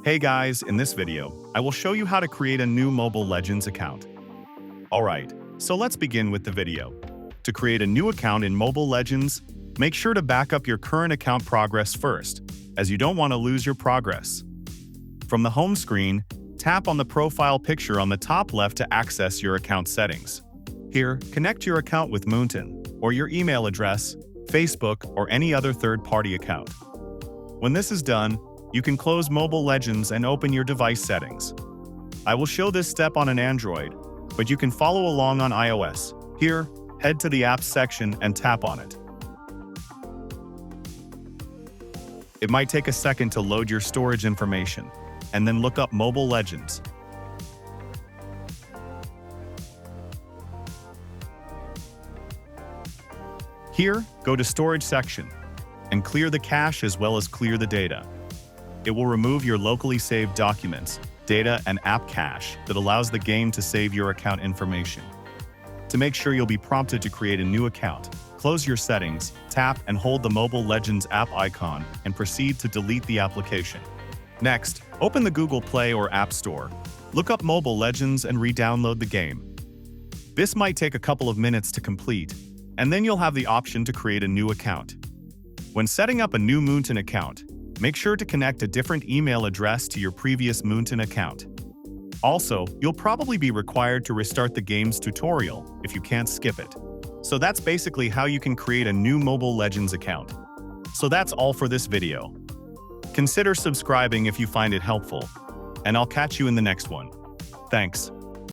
Hey guys, in this video, I will show you how to create a new Mobile Legends account. Alright, so let's begin with the video. To create a new account in Mobile Legends, make sure to back up your current account progress first, as you don't want to lose your progress. From the home screen, tap on the profile picture on the top left to access your account settings. Here, connect your account with Moonton, or your email address, Facebook, or any other third-party account. When this is done, you can close Mobile Legends and open your device settings. I will show this step on an Android, but you can follow along on iOS. Here, head to the Apps section and tap on it. It might take a second to load your storage information, and then look up Mobile Legends. Here, go to Storage section, and clear the cache as well as clear the data. It will remove your locally saved documents, data, and app cache that allows the game to save your account information. To make sure you'll be prompted to create a new account, close your settings, tap and hold the Mobile Legends app icon, and proceed to delete the application. Next, open the Google Play or App Store. Look up Mobile Legends and re-download the game. This might take a couple of minutes to complete, and then you'll have the option to create a new account. When setting up a new Moonton account, make sure to connect a different email address to your previous Moonton account. Also, you'll probably be required to restart the game's tutorial if you can't skip it. So that's basically how you can create a new Mobile Legends account. So that's all for this video. Consider subscribing if you find it helpful, and I'll catch you in the next one. Thanks.